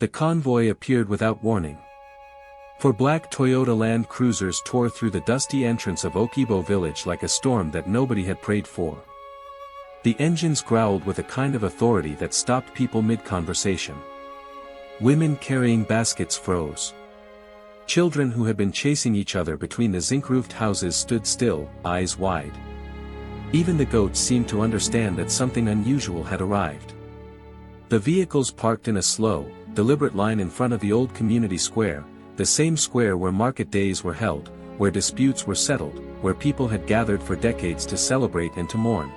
The convoy appeared without warning. Four black Toyota Land Cruisers tore through the dusty entrance of Oke-Igbo village like a storm that nobody had prayed for. The engines growled with a kind of authority that stopped people mid-conversation. Women carrying baskets froze. Children who had been chasing each other between the zinc-roofed houses stood still, eyes wide. Even the goats seemed to understand that something unusual had arrived. The vehicles parked in a slow, deliberate line in front of the old community square, the same square where market days were held, where disputes were settled, where people had gathered for decades to celebrate and to mourn.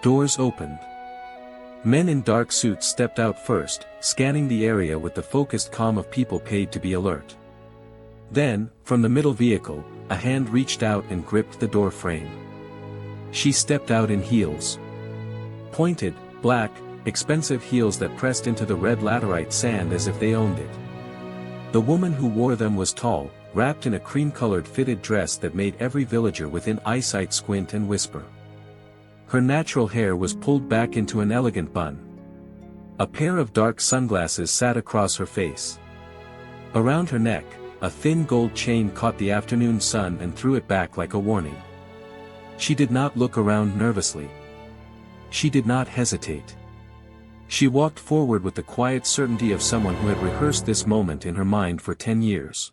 Doors opened. Men in dark suits stepped out first, scanning the area with the focused calm of people paid to be alert. Then, from the middle vehicle, a hand reached out and gripped the door frame. She stepped out in heels. Pointed, black, expensive heels that pressed into the red laterite sand as if they owned it. The woman who wore them was tall, wrapped in a cream-colored fitted dress that made every villager within eyesight squint and whisper. Her natural hair was pulled back into an elegant bun. A pair of dark sunglasses sat across her face. Around her neck, a thin gold chain caught the afternoon sun and threw it back like a warning. She did not look around nervously. She did not hesitate. She walked forward with the quiet certainty of someone who had rehearsed this moment in her mind for 10 years.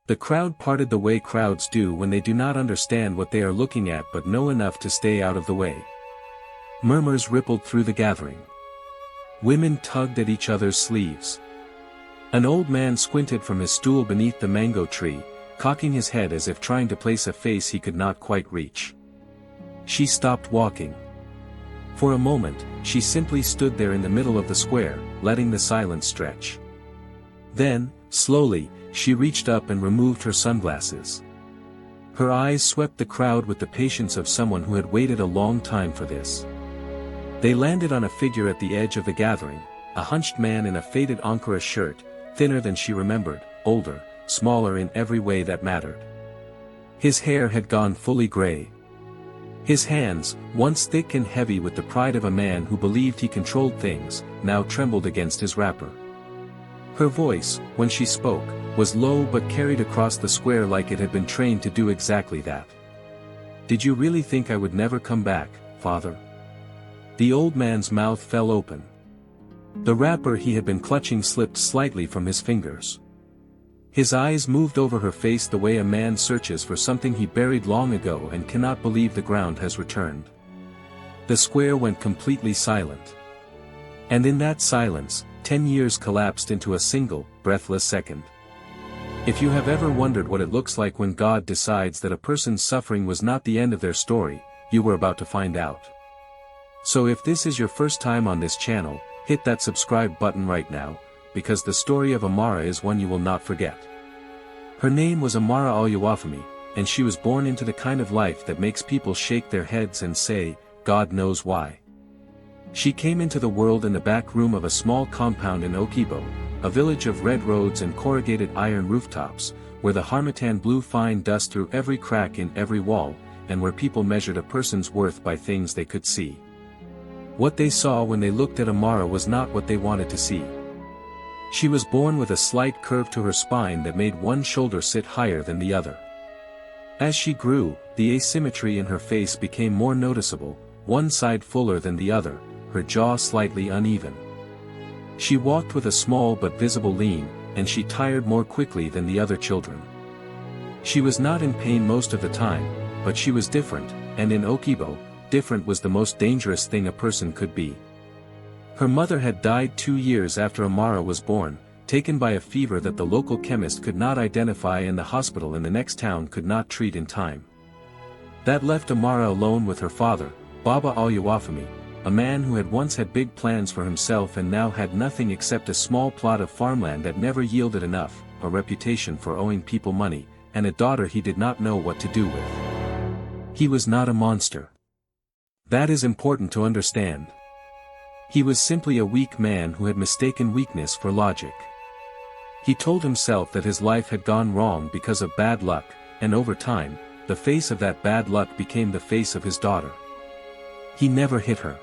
The crowd parted the way crowds do when they do not understand what they are looking at but know enough to stay out of the way. Murmurs rippled through the gathering. Women tugged at each other's sleeves. An old man squinted from his stool beneath the mango tree, cocking his head as if trying to place a face he could not quite reach. She stopped walking. For a moment, she simply stood there in the middle of the square, letting the silence stretch. Then, slowly, she reached up and removed her sunglasses. Her eyes swept the crowd with the patience of someone who had waited a long time for this. They landed on a figure at the edge of the gathering, a hunched man in a faded Ankara shirt, thinner than she remembered, older, smaller in every way that mattered. His hair had gone fully gray. His hands, once thick and heavy with the pride of a man who believed he controlled things, now trembled against his wrapper. Her voice, when she spoke, was low but carried across the square like it had been trained to do exactly that. "Did you really think I would never come back, Father?" The old man's mouth fell open. The wrapper he had been clutching slipped slightly from his fingers. His eyes moved over her face the way a man searches for something he buried long ago and cannot believe the ground has returned. The square went completely silent. And in that silence, 10 years collapsed into a single, breathless second. If you have ever wondered what it looks like when God decides that a person's suffering was not the end of their story, you were about to find out. So if this is your first time on this channel, hit that subscribe button right now, because the story of Amara is one you will not forget. Her name was Amara Oluwafemi, and she was born into the kind of life that makes people shake their heads and say, God knows why. She came into the world in the back room of a small compound in Oke-Igbo, a village of red roads and corrugated iron rooftops, where the harmattan blew fine dust through every crack in every wall, and where people measured a person's worth by things they could see. What they saw when they looked at Amara was not what they wanted to see. She was born with a slight curve to her spine that made one shoulder sit higher than the other. As she grew, the asymmetry in her face became more noticeable, one side fuller than the other, her jaw slightly uneven. She walked with a small but visible lean, and she tired more quickly than the other children. She was not in pain most of the time, but she was different, and in Oke-Igbo, different was the most dangerous thing a person could be. Her mother had died 2 years after Amara was born, taken by a fever that the local chemist could not identify and the hospital in the next town could not treat in time. That left Amara alone with her father, Baba Oluwafemi, a man who had once had big plans for himself and now had nothing except a small plot of farmland that never yielded enough, a reputation for owing people money, and a daughter he did not know what to do with. He was not a monster. That is important to understand. He was simply a weak man who had mistaken weakness for logic. He told himself that his life had gone wrong because of bad luck, and over time, the face of that bad luck became the face of his daughter. He never hit her.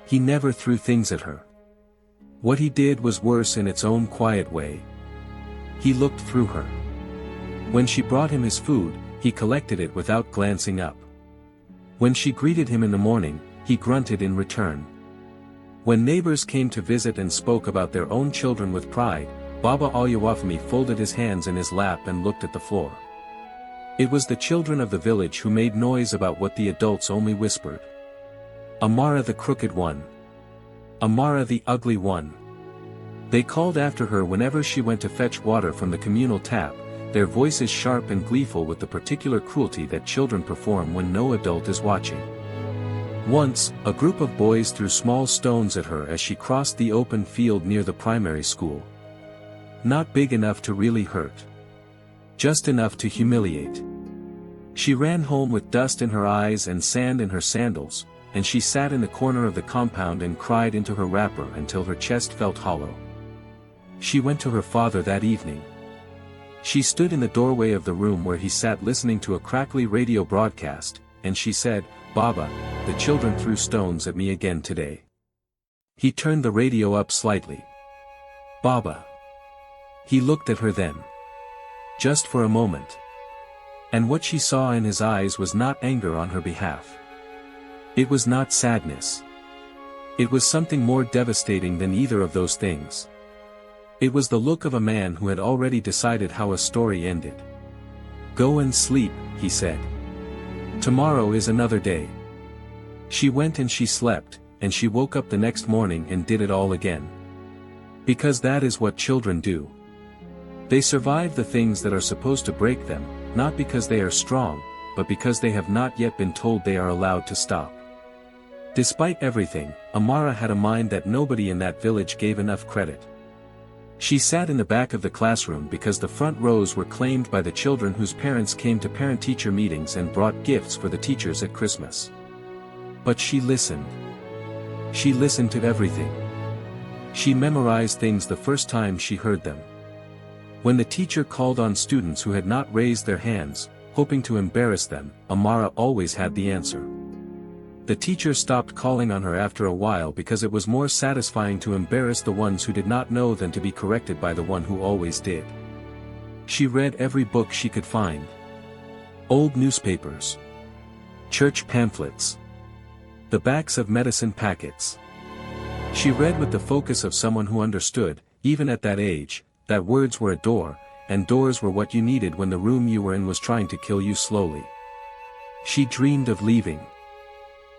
He never threw things at her. What he did was worse in its own quiet way. He looked through her. When she brought him his food, he collected it without glancing up. When she greeted him in the morning, he grunted in return. When neighbors came to visit and spoke about their own children with pride, Baba Alyawafami folded his hands in his lap and looked at the floor. It was the children of the village who made noise about what the adults only whispered. Amara the crooked one. Amara the ugly one. They called after her whenever she went to fetch water from the communal tap, their voices sharp and gleeful with the particular cruelty that children perform when no adult is watching. Once, a group of boys threw small stones at her as she crossed the open field near the primary school. Not big enough to really hurt. Just enough to humiliate. She ran home with dust in her eyes and sand in her sandals, and she sat in the corner of the compound and cried into her wrapper until her chest felt hollow. She went to her father that evening. She stood in the doorway of the room where he sat listening to a crackly radio broadcast, and she said, "Baba, the children threw stones at me again today." He turned the radio up slightly. "Baba." He looked at her then. Just for a moment. And what she saw in his eyes was not anger on her behalf. It was not sadness. It was something more devastating than either of those things. It was the look of a man who had already decided how a story ended. "Go and sleep," he said. "Tomorrow is another day." She went and she slept, and she woke up the next morning and did it all again. Because that is what children do. They survive the things that are supposed to break them, not because they are strong, but because they have not yet been told they are allowed to stop. Despite everything, Amara had a mind that nobody in that village gave enough credit. She sat in the back of the classroom because the front rows were claimed by the children whose parents came to parent-teacher meetings and brought gifts for the teachers at Christmas. But she listened. She listened to everything. She memorized things the first time she heard them. When the teacher called on students who had not raised their hands, hoping to embarrass them, Amara always had the answer. The teacher stopped calling on her after a while because it was more satisfying to embarrass the ones who did not know than to be corrected by the one who always did. She read every book she could find. Old newspapers. Church pamphlets. The backs of medicine packets. She read with the focus of someone who understood, even at that age, that words were a door, and doors were what you needed when the room you were in was trying to kill you slowly. She dreamed of leaving.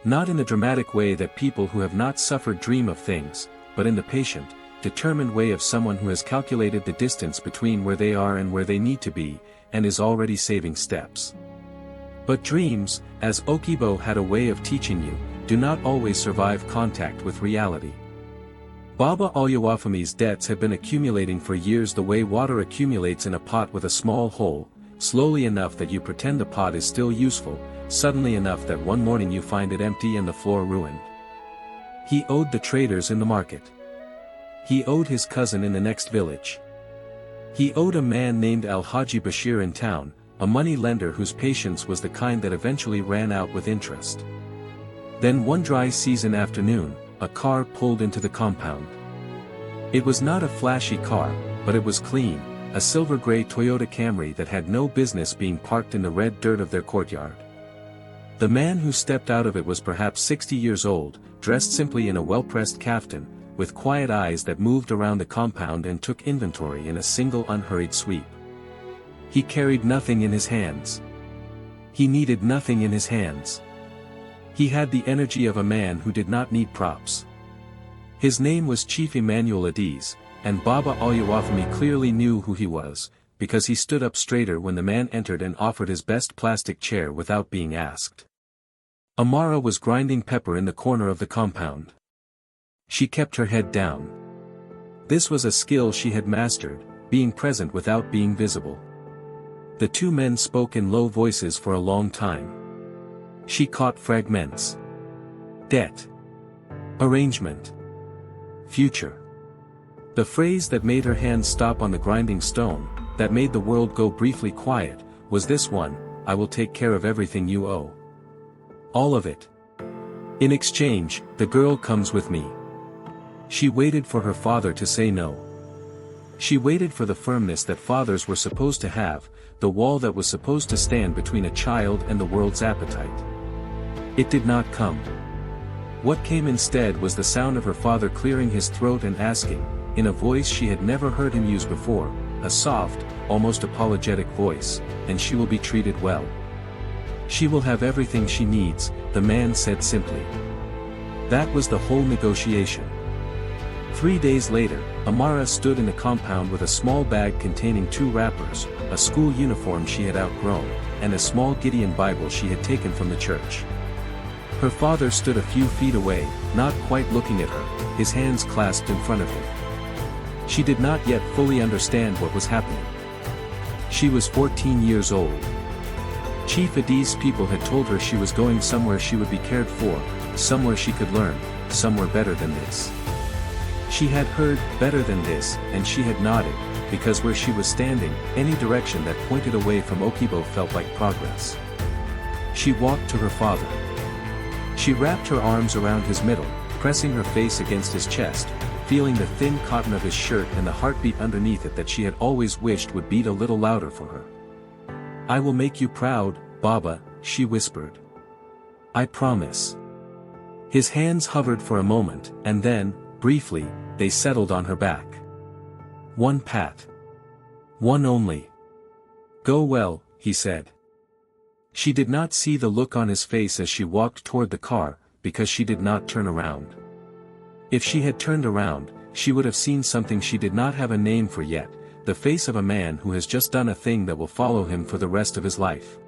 Not in the dramatic way that people who have not suffered dream of things, but in the patient, determined way of someone who has calculated the distance between where they are and where they need to be, and is already saving steps. But dreams, as Oke-Igbo had a way of teaching you, do not always survive contact with reality. Baba Alyawafami's debts had been accumulating for years the way water accumulates in a pot with a small hole, slowly enough that you pretend the pot is still useful, suddenly enough that one morning you find it empty and the floor ruined. He owed the traders in the market. He owed his cousin in the next village. He owed a man named Al-Haji Bashir in town, a money lender whose patience was the kind that eventually ran out with interest. Then one dry season afternoon, a car pulled into the compound. It was not a flashy car, but it was clean, a silver-gray Toyota Camry that had no business being parked in the red dirt of their courtyard. The man who stepped out of it was perhaps 60 years old, dressed simply in a well-pressed kaftan, with quiet eyes that moved around the compound and took inventory in a single unhurried sweep. He carried nothing in his hands. He needed nothing in his hands. He had the energy of a man who did not need props. His name was Chief Emmanuel Adiz, and Baba Alyawafami clearly knew who he was, because he stood up straighter when the man entered and offered his best plastic chair without being asked. Amara was grinding pepper in the corner of the compound. She kept her head down. This was a skill she had mastered, being present without being visible. The two men spoke in low voices for a long time. She caught fragments. Debt. Arrangement. Future. The phrase that made her hands stop on the grinding stone, that made the world go briefly quiet, was this one: "I will take care of everything you owe. All of it. In exchange, the girl comes with me." She waited for her father to say no. She waited for the firmness that fathers were supposed to have, the wall that was supposed to stand between a child and the world's appetite. It did not come. What came instead was the sound of her father clearing his throat and asking, in a voice she had never heard him use before, a soft, almost apologetic voice, "And she will be treated well. She will have everything she needs," the man said simply. That was the whole negotiation. 3 days later, Amara stood in the compound with a small bag containing 2 wrappers, a school uniform she had outgrown, and a small Gideon Bible she had taken from the church. Her father stood a few feet away, not quite looking at her, his hands clasped in front of him. She did not yet fully understand what was happening. She was 14 years old. Chief Adi's people had told her she was going somewhere she would be cared for, somewhere she could learn, somewhere better than this. She had heard, better than this, and she had nodded, because where she was standing, any direction that pointed away from Oke-Igbo felt like progress. She walked to her father. She wrapped her arms around his middle, pressing her face against his chest, feeling the thin cotton of his shirt and the heartbeat underneath it that she had always wished would beat a little louder for her. "I will make you proud, Baba," she whispered. "I promise." His hands hovered for a moment, and then, briefly, they settled on her back. One pat. One only. "Go well," he said. She did not see the look on his face as she walked toward the car, because she did not turn around. If she had turned around, she would have seen something she did not have a name for yet, the face of a man who has just done a thing that will follow him for the rest of his life.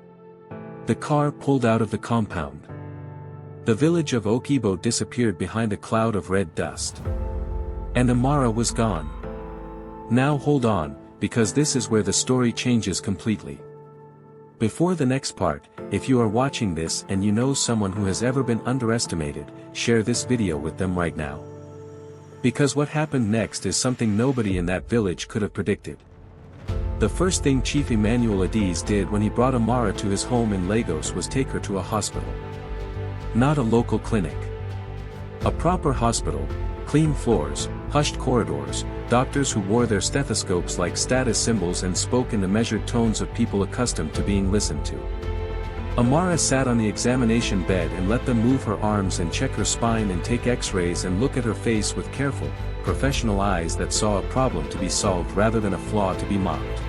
The car pulled out of the compound. The village of Oke-Igbo disappeared behind a cloud of red dust. And Amara was gone. Now hold on, because this is where the story changes completely. Before the next part, if you are watching this and you know someone who has ever been underestimated, share this video with them right now. Because what happened next is something nobody in that village could have predicted. The first thing Chief Emmanuel Adiz did when he brought Amara to his home in Lagos was take her to a hospital. Not a local clinic. A proper hospital, clean floors, hushed corridors, doctors who wore their stethoscopes like status symbols and spoke in the measured tones of people accustomed to being listened to. Amara sat on the examination bed and let them move her arms and check her spine and take x-rays and look at her face with careful, professional eyes that saw a problem to be solved rather than a flaw to be mocked.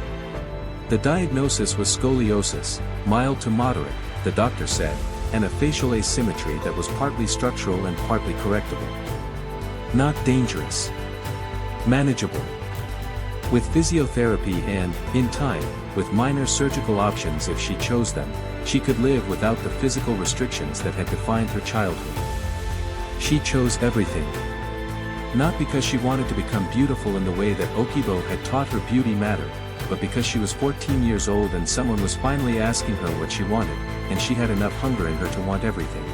The diagnosis was scoliosis, mild to moderate, the doctor said, and a facial asymmetry that was partly structural and partly correctable. Not dangerous. Manageable. With physiotherapy and, in time, with minor surgical options if she chose them, she could live without the physical restrictions that had defined her childhood. She chose everything. Not because she wanted to become beautiful in the way that Oke-Igbo had taught her beauty mattered, but because she was 14 years old and someone was finally asking her what she wanted, and she had enough hunger in her to want everything.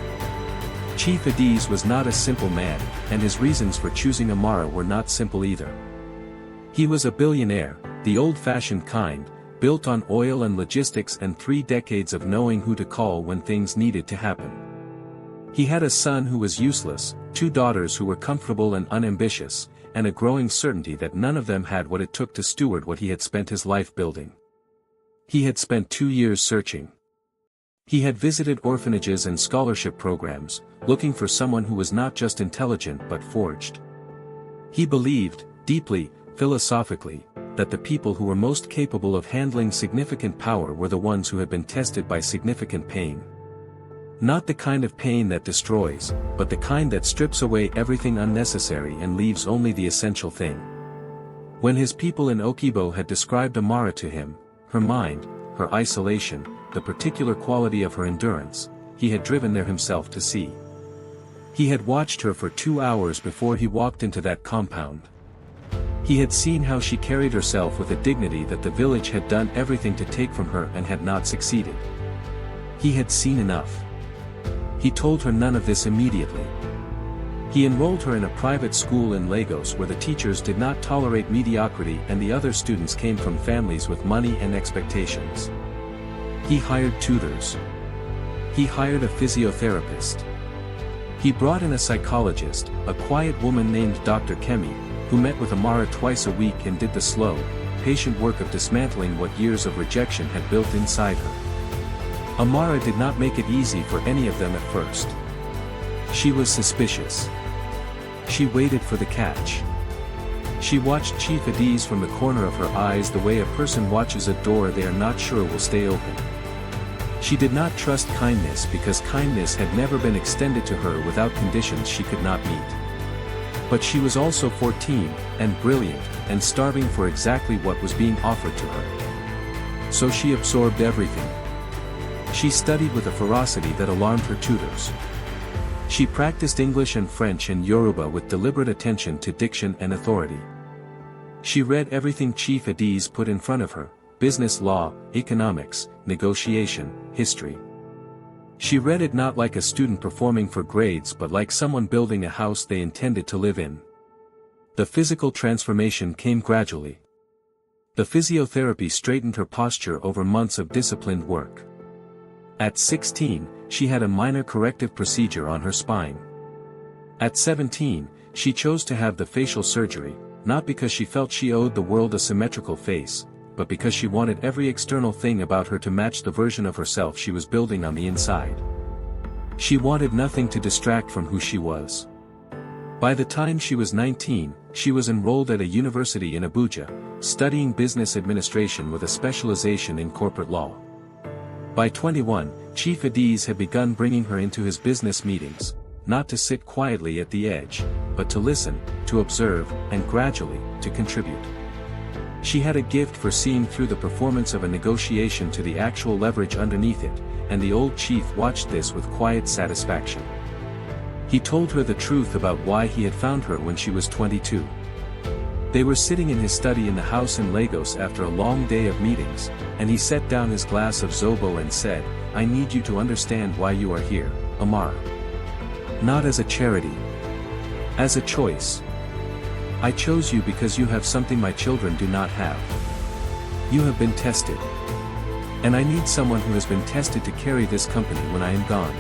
Chief Adiz was not a simple man, and his reasons for choosing Amara were not simple either. He was a billionaire, the old-fashioned kind, built on oil and logistics and 3 decades of knowing who to call when things needed to happen. He had a son who was useless, 2 daughters who were comfortable and unambitious, and a growing certainty that none of them had what it took to steward what he had spent his life building. He had spent 2 years searching. He had visited orphanages and scholarship programs, looking for someone who was not just intelligent but forged. He believed, deeply, philosophically, that the people who were most capable of handling significant power were the ones who had been tested by significant pain. Not the kind of pain that destroys, but the kind that strips away everything unnecessary and leaves only the essential thing. When his people in Oke-Igbo had described Amara to him, her mind, her isolation, the particular quality of her endurance, he had driven there himself to see. He had watched her for 2 hours before he walked into that compound. He had seen how she carried herself with a dignity that the village had done everything to take from her and had not succeeded. He had seen enough. He told her none of this immediately. He enrolled her in a private school in Lagos where the teachers did not tolerate mediocrity and the other students came from families with money and expectations. He hired tutors. He hired a physiotherapist. He brought in a psychologist, a quiet woman named Dr. Kemi, who met with Amara twice a week and did the slow, patient work of dismantling what years of rejection had built inside her. Amara did not make it easy for any of them at first. She was suspicious. She waited for the catch. She watched Chief Adiz from the corner of her eyes the way a person watches a door they are not sure will stay open. She did not trust kindness because kindness had never been extended to her without conditions she could not meet. But she was also 14, and brilliant, and starving for exactly what was being offered to her. So she absorbed everything. She studied with a ferocity that alarmed her tutors. She practiced English and French and Yoruba with deliberate attention to diction and authority. She read everything Chief Adiz put in front of her: business law, economics, negotiation, history. She read it not like a student performing for grades but like someone building a house they intended to live in. The physical transformation came gradually. The physiotherapy straightened her posture over months of disciplined work. At 16, she had a minor corrective procedure on her spine. At 17, she chose to have the facial surgery, not because she felt she owed the world a symmetrical face, but because she wanted every external thing about her to match the version of herself she was building on the inside. She wanted nothing to distract from who she was. By the time she was 19, she was enrolled at a university in Abuja, studying business administration with a specialization in corporate law. By 21, Chief Adiz had begun bringing her into his business meetings, not to sit quietly at the edge, but to listen, to observe, and gradually, to contribute. She had a gift for seeing through the performance of a negotiation to the actual leverage underneath it, and the old chief watched this with quiet satisfaction. He told her the truth about why he had found her when she was 22. They were sitting in his study in the house in Lagos after a long day of meetings, and he set down his glass of Zobo and said, "I need you to understand why you are here, Amara. Not as a charity. As a choice. I chose you because you have something my children do not have. You have been tested. And I need someone who has been tested to carry this company when I am gone."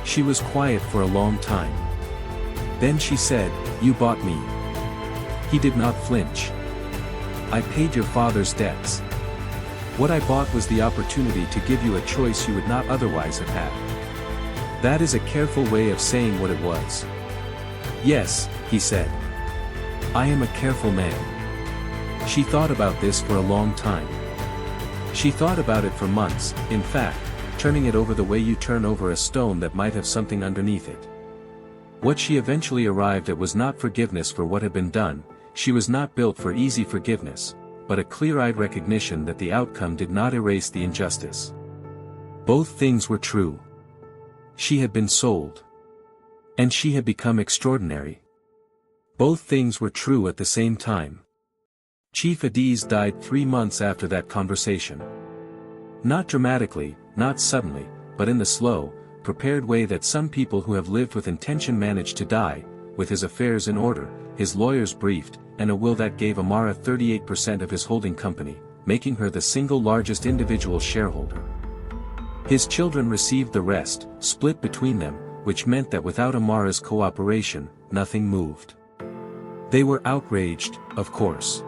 She was quiet for a long time. Then she said, "You bought me." He did not flinch. "I paid your father's debts. What I bought was the opportunity to give you a choice you would not otherwise have had." That is a careful way of saying what it was. "Yes," he said. "I am a careful man." She thought about this for a long time. She thought about it for months, in fact, turning it over the way you turn over a stone that might have something underneath it. What she eventually arrived at was not forgiveness for what had been done. She was not built for easy forgiveness, but a clear-eyed recognition that the outcome did not erase the injustice. Both things were true. She had been sold. And she had become extraordinary. Both things were true at the same time. Chief Adiz died 3 months after that conversation. Not dramatically, not suddenly, but in the slow, prepared way that some people who have lived with intention manage to die, with his affairs in order, his lawyers briefed, and a will that gave Amara 38% of his holding company, making her the single largest individual shareholder. His children received the rest, split between them, which meant that without Amara's cooperation, nothing moved. They were outraged, of course.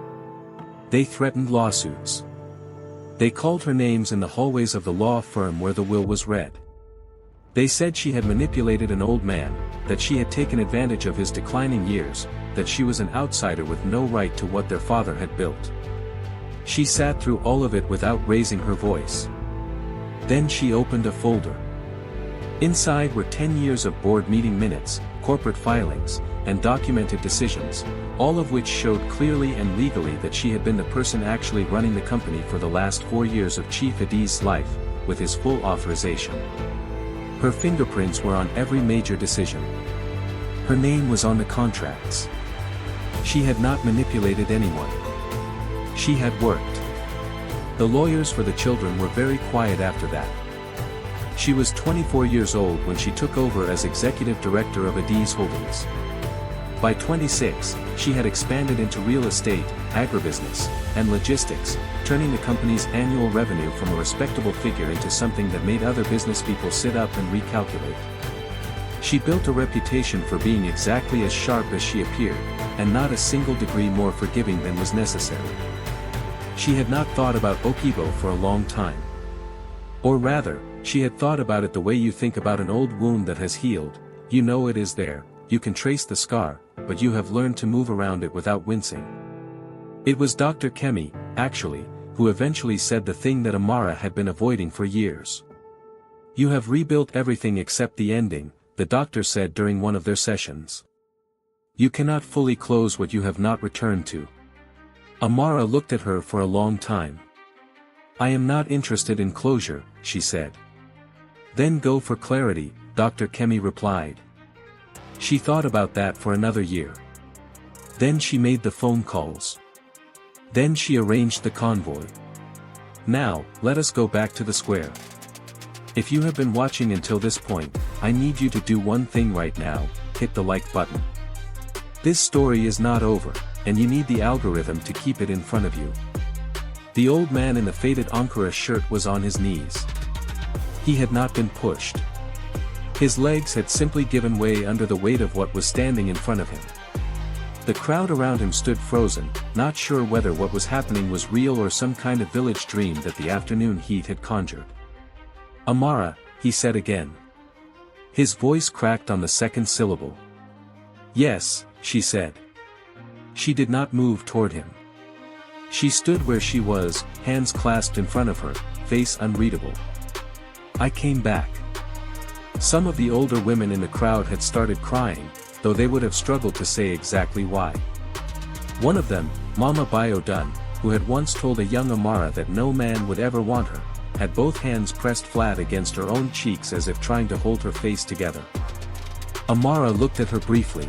They threatened lawsuits. They called her names in the hallways of the law firm where the will was read. They said she had manipulated an old man, that she had taken advantage of his declining years, that she was an outsider with no right to what their father had built. She sat through all of it without raising her voice. Then she opened a folder. Inside were 10 years of board meeting minutes, corporate filings, and documented decisions, all of which showed clearly and legally that she had been the person actually running the company for the last 4 years of Chief Adiz's life, with his full authorization. Her fingerprints were on every major decision. Her name was on the contracts. She had not manipulated anyone. She had worked. The lawyers for the children were very quiet after that. She was 24 years old when she took over as executive director of Adiz Holdings. By 26, she had expanded into real estate, agribusiness, and logistics, turning the company's annual revenue from a respectable figure into something that made other businesspeople sit up and recalculate. She built a reputation for being exactly as sharp as she appeared, and not a single degree more forgiving than was necessary. She had not thought about Oke-Igbo for a long time. Or rather, she had thought about it the way you think about an old wound that has healed. You know it is there, you can trace the scar, but you have learned to move around it without wincing. It was Dr. Kemi, actually, who eventually said the thing that Amara had been avoiding for years. You have rebuilt everything except the ending, the doctor said during one of their sessions. You cannot fully close what you have not returned to. Amara looked at her for a long time. I am not interested in closure, she said. Then go for clarity, Dr. Kemi replied. She thought about that for another year. Then she made the phone calls. Then she arranged the convoy. Now, let us go back to the square. If you have been watching until this point, I need you to do one thing right now, hit the like button. This story is not over, and you need the algorithm to keep it in front of you. The old man in the faded Ankara shirt was on his knees. He had not been pushed. His legs had simply given way under the weight of what was standing in front of him. The crowd around him stood frozen, not sure whether what was happening was real or some kind of village dream that the afternoon heat had conjured. Amara, he said again. His voice cracked on the second syllable. Yes, she said. She did not move toward him. She stood where she was, hands clasped in front of her, face unreadable. I came back. Some of the older women in the crowd had started crying, though they would have struggled to say exactly why. One of them, Mama Bio-dun, who had once told a young Amara that no man would ever want her, had both hands pressed flat against her own cheeks as if trying to hold her face together. Amara looked at her briefly.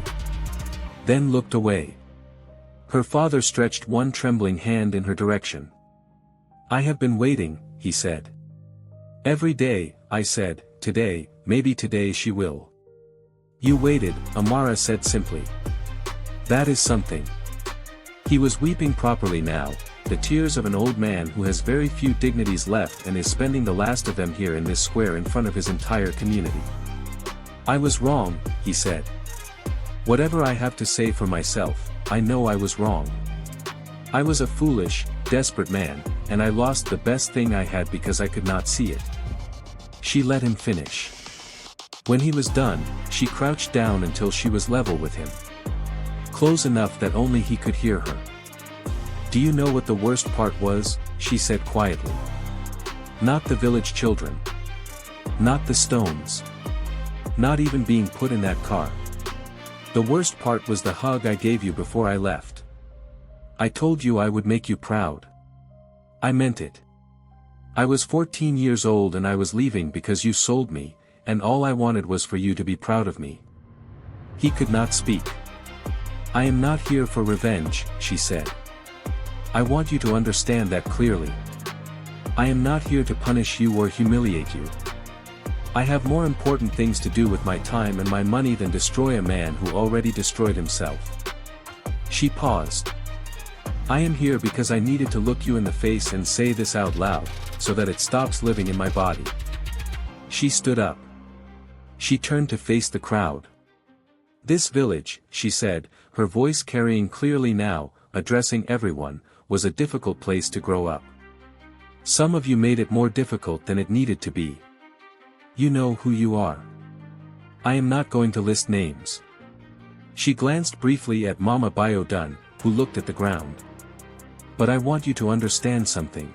Then looked away. Her father stretched one trembling hand in her direction. I have been waiting, he said. Every day, I said, today, maybe today she will. You waited, Amara said simply. That is something. He was weeping properly now, the tears of an old man who has very few dignities left and is spending the last of them here in this square in front of his entire community. I was wrong, he said. Whatever I have to say for myself, I know I was wrong. I was a foolish, desperate man, and I lost the best thing I had because I could not see it. She let him finish. When he was done, she crouched down until she was level with him. Close enough that only he could hear her. Do you know what the worst part was? She said quietly. Not the village children. Not the stones. Not even being put in that car. The worst part was the hug I gave you before I left. I told you I would make you proud. I meant it. I was 14 years old and I was leaving because you sold me, and all I wanted was for you to be proud of me. He could not speak. I am not here for revenge, she said. I want you to understand that clearly. I am not here to punish you or humiliate you. I have more important things to do with my time and my money than destroy a man who already destroyed himself. She paused. I am here because I needed to look you in the face and say this out loud, so that it stops living in my body. She stood up. She turned to face the crowd. This village, she said, her voice carrying clearly now, addressing everyone, was a difficult place to grow up. Some of you made it more difficult than it needed to be. You know who you are. I am not going to list names. She glanced briefly at Mama Bio-dun, who looked at the ground. But I want you to understand something.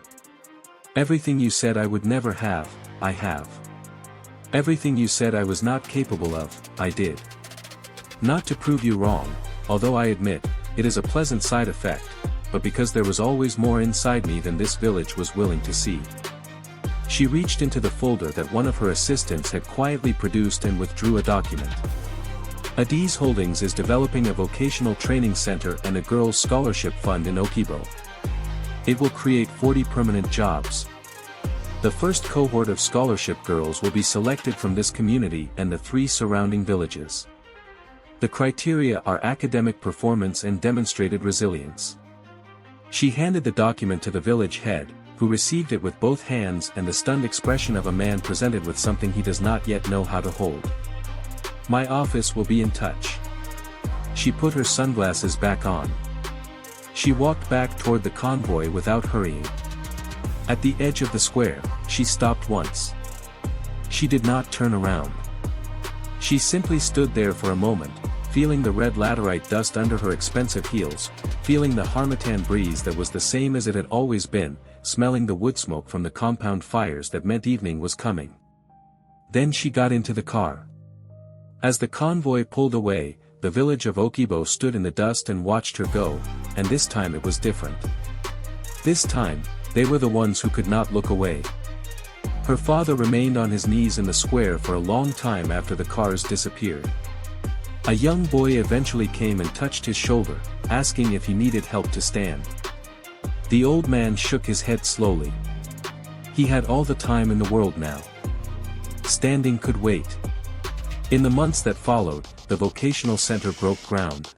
Everything you said I would never have, I have. Everything you said I was not capable of, I did. Not to prove you wrong, although I admit, it is a pleasant side effect, but because there was always more inside me than this village was willing to see. She reached into the folder that one of her assistants had quietly produced and withdrew a document. Adiz Holdings is developing a vocational training center and a girls' scholarship fund in Oke-Igbo. It will create 40 permanent jobs. The first cohort of scholarship girls will be selected from this community and the 3 surrounding villages. The criteria are academic performance and demonstrated resilience. She handed the document to the village head, who received it with both hands and the stunned expression of a man presented with something he does not yet know how to hold. My office will be in touch. She put her sunglasses back on. She walked back toward the convoy without hurrying. At the edge of the square, she stopped once. She did not turn around. She simply stood there for a moment, feeling the red laterite dust under her expensive heels, feeling the harmattan breeze that was the same as it had always been, smelling the wood smoke from the compound fires that meant evening was coming. Then she got into the car. As the convoy pulled away, the village of Oke-Igbo stood in the dust and watched her go, and this time it was different. This time, they were the ones who could not look away. Her father remained on his knees in the square for a long time after the cars disappeared. A young boy eventually came and touched his shoulder, asking if he needed help to stand. The old man shook his head slowly. He had all the time in the world now. Standing could wait. In the months that followed, the vocational center broke ground.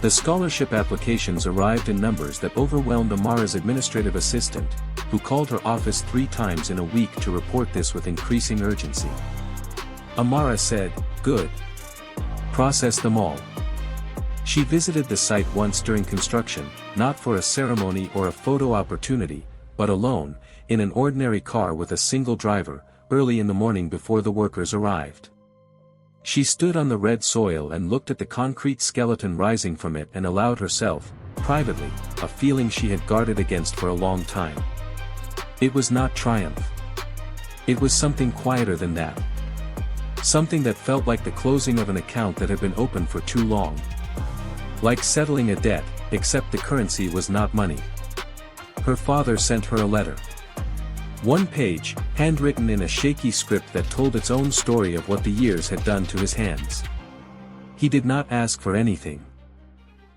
The scholarship applications arrived in numbers that overwhelmed Amara's administrative assistant, who called her office 3 times in a week to report this with increasing urgency. Amara said, "Good. Process them all." She visited the site once during construction, not for a ceremony or a photo opportunity, but alone, in an ordinary car with a single driver, early in the morning before the workers arrived. She stood on the red soil and looked at the concrete skeleton rising from it and allowed herself, privately, a feeling she had guarded against for a long time. It was not triumph. It was something quieter than that. Something that felt like the closing of an account that had been open for too long. Like settling a debt, except the currency was not money. Her father sent her a letter. 1 page, handwritten in a shaky script that told its own story of what the years had done to his hands. He did not ask for anything.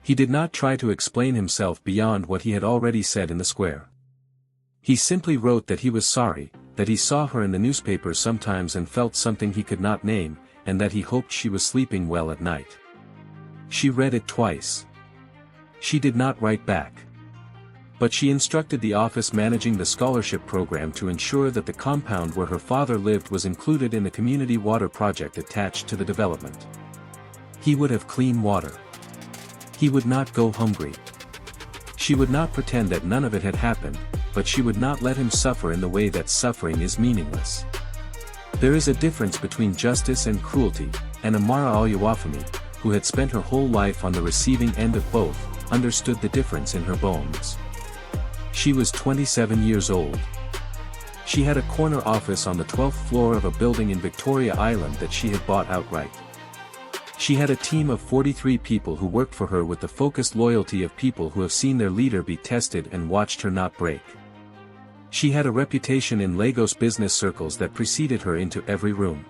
He did not try to explain himself beyond what he had already said in the square. He simply wrote that he was sorry, that he saw her in the newspapers sometimes and felt something he could not name, and that he hoped she was sleeping well at night. She read it twice. She did not write back. But she instructed the office managing the scholarship program to ensure that the compound where her father lived was included in the community water project attached to the development. He would have clean water. He would not go hungry. She would not pretend that none of it had happened, but she would not let him suffer in the way that suffering is meaningless. There is a difference between justice and cruelty, and Amara Oluwafemi, who had spent her whole life on the receiving end of both, understood the difference in her bones. She was 27 years old. She had a corner office on the 12th floor of a building in Victoria Island that she had bought outright. She had a team of 43 people who worked for her with the focused loyalty of people who have seen their leader be tested and watched her not break. She had a reputation in Lagos business circles that preceded her into every room.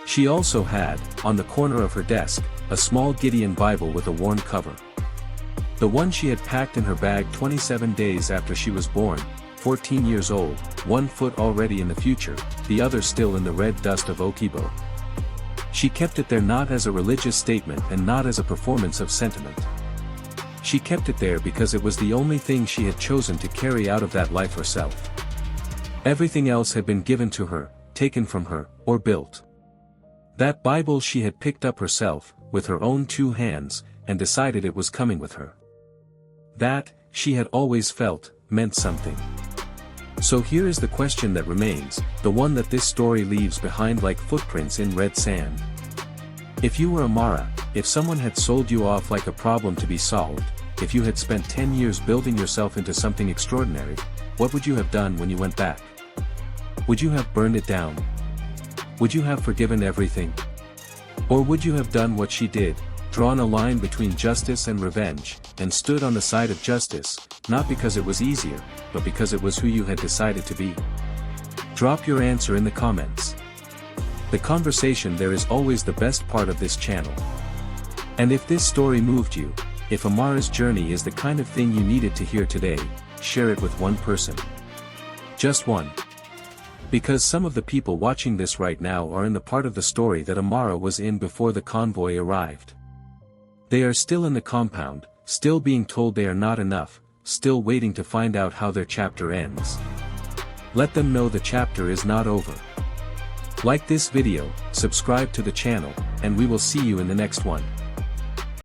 She also had, on the corner of her desk, a small Gideon Bible with a worn cover. The one she had packed in her bag 27 days after she was born, 14 years old, 1 foot already in the future, the other still in the red dust of Oke-Igbo. She kept it there not as a religious statement and not as a performance of sentiment. She kept it there because it was the only thing she had chosen to carry out of that life herself. Everything else had been given to her, taken from her, or built. That Bible she had picked up herself, with her own 2 hands, and decided it was coming with her. That, she had always felt, meant something. So here is the question that remains, the one that this story leaves behind like footprints in red sand. If you were Amara, if someone had sold you off like a problem to be solved, if you had spent 10 years building yourself into something extraordinary, what would you have done when you went back? Would you have burned it down? Would you have forgiven everything? Or would you have done what she did, drawn a line between justice and revenge, and stood on the side of justice, not because it was easier, but because it was who you had decided to be? Drop your answer in the comments. The conversation there is always the best part of this channel. And if this story moved you, if Amara's journey is the kind of thing you needed to hear today, share it with one person. Just one. Because some of the people watching this right now are in the part of the story that Amara was in before the convoy arrived. They are still in the compound, still being told they are not enough, still waiting to find out how their chapter ends. Let them know the chapter is not over. Like this video, subscribe to the channel, and we will see you in the next one.